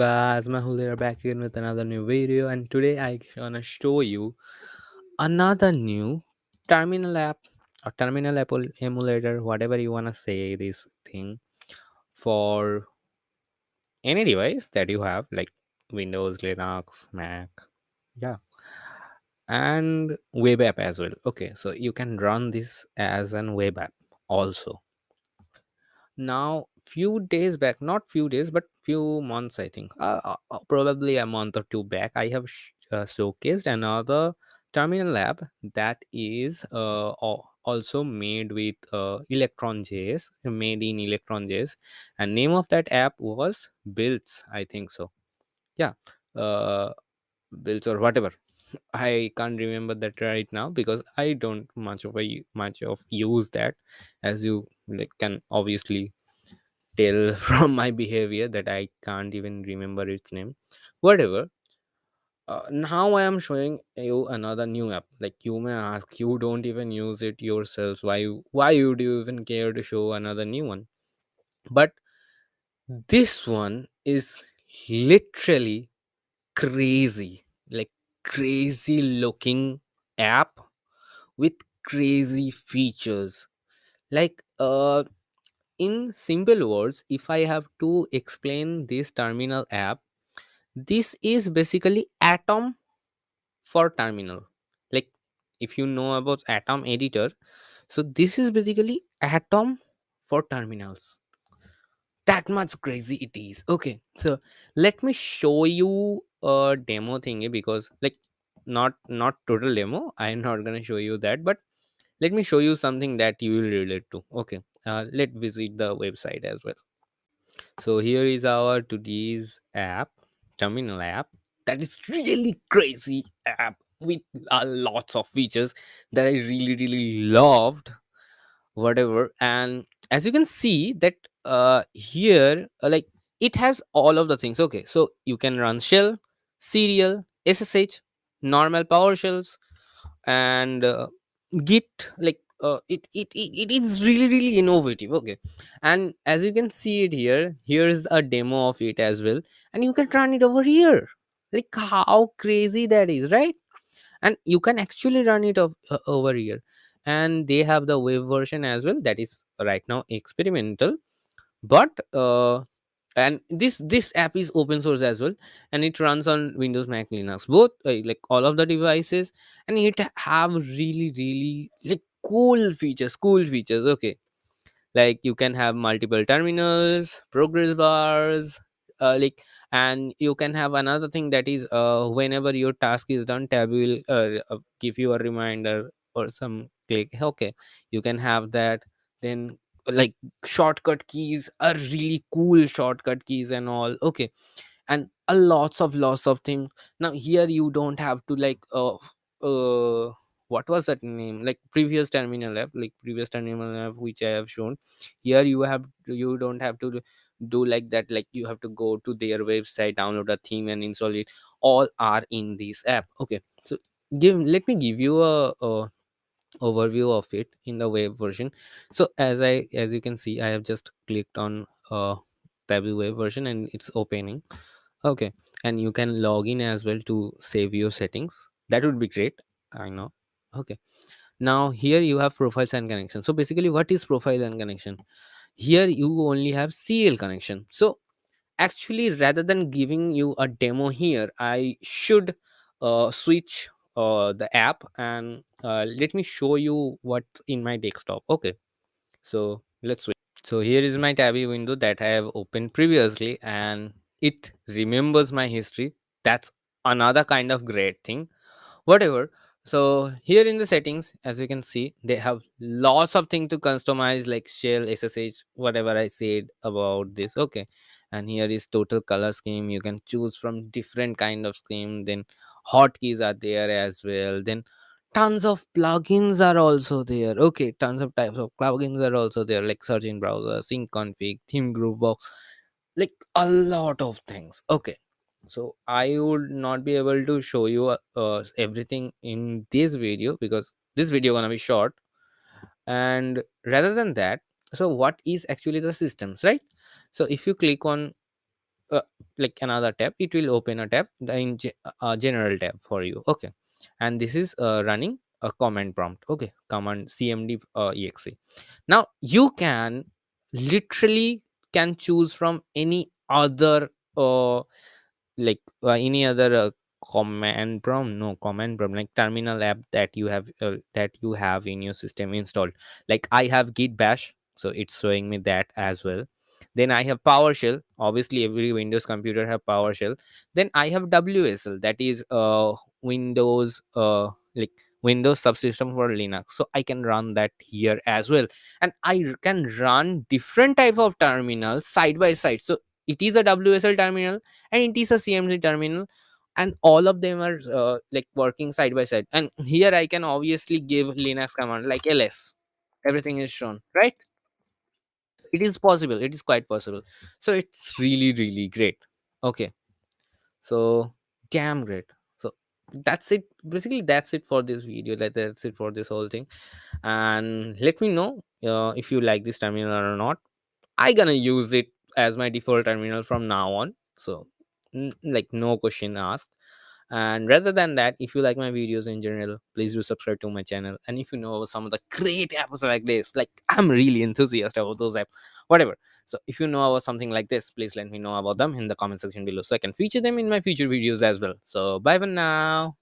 guys, Mehul here back again with another new video, and today I gonna show you another new terminal app or terminal emulator, whatever you wanna say this thing, for any device that you have like Windows, Linux, Mac, yeah, and web app as well. Okay, so you can run this as an web app also. Now few days back, not few days but few months, I think, probably a month or two back, I have showcased another terminal app that is also made with electron.js, made in electron.js, and name of that app was builds, I think so, yeah. uh, Builds or whatever, I can't remember that right now because I don't much of use that, as you like can obviously tell from my behavior that I can't even remember its name. Whatever. Now I am showing you another new app. Like, you may ask, you don't even use it yourselves. Why would you even care to show another new one? But this one is literally crazy. Like, crazy looking app with crazy features. Like, in simple words, if I have to explain this terminal app, this is basically Atom for terminal. Like, if you know about Atom editor, so this is basically Atom for terminals. That much crazy it is. Okay, so let me show you a demo thingy, because like, not total demo, I'm not gonna show you that, but let me show you something that you will relate to. Okay, let's visit the website as well. So here is our today's app, terminal app. That is really crazy app with lots of features that I really loved. Whatever, and as you can see that here, like, it has all of the things. Okay, so you can run shell, serial, SSH, normal PowerShells, and git. Like, it is really innovative. Okay, and as you can see it here, here's a demo of it as well, and you can run it over here. Like, how crazy that is, right? And you can actually run it over here. And they have the web version as well, that is right now experimental. But and this app is open source as well, and it runs on Windows, Mac, Linux, both, like all of the devices. And it have really like cool features. Okay, like, you can have multiple terminals, progress bars, like, and you can have another thing, that is whenever your task is done, tab will give you a reminder or some click. Okay, you can have that. Then, like, shortcut keys are really cool, shortcut keys and all. Okay, and a lots of things. Now here you don't have to, like, what was that name, like previous terminal app which I have shown. Here you don't have to do like that. Like, you have to go to their website, download a theme and install it. All are in this app. Okay, so let me give you a overview of it in the web version. So as you can see, I have just clicked on tab web version, and it's opening. Okay, and you can log in as well to save your settings. That would be great, I know. Okay, now here you have profiles and connection. So basically, what is profile and connection? Here you only have CL connection. So actually, rather than giving you a demo here, I should switch the app, and let me show you what's in my desktop. Okay, so let's switch. So here is my tabby window that I have opened previously, and it remembers my history. That's another kind of great thing. Whatever. So here in the settings, as you can see, they have lots of things to customize, like shell, SSH, whatever I said about this. Okay, and here is total color scheme. You can choose from different kind of scheme. Then hotkeys are there as well. Then tons of plugins are also there. Okay, tons of types of plugins are also there, like search in browser, sync config, theme group box, like a lot of things. Okay, so I would not be able to show you everything in this video, because this video gonna be short. And rather than that, so what is actually the systems, right? So if you click on like another tab, it will open a tab in general tab for you. Okay, and this is running a command prompt. Okay, command cmd exe. Now you can literally can choose from any other any other command prompt, no command prompt, like terminal app that you have in your system installed. Like I have git bash, so it's showing me that as well. Then I have powershell, obviously every windows computer have powershell. Then I have wsl, that is windows windows subsystem for linux, so I can run that here as well. And can run different type of terminals side by side. So it is a wsl terminal and it is a cmd terminal, and all of them are working side by side. And here I can obviously give linux command like ls, everything is shown, right? It is possible, it is quite possible. So it's really really great. Okay, so damn great. So that's it, basically that's it for this video, that's it for this whole thing. And let me know if you like this terminal or not. I gonna use it as my default terminal from now on. So like no question asked. And rather than that, if you like my videos in general, please do subscribe to my channel. And if you know some of the great apps like this, like I'm really enthusiastic about those apps, whatever. So if you know about something like this, please let me know about them in the comment section below so I can feature them in my future videos as well. So bye for now.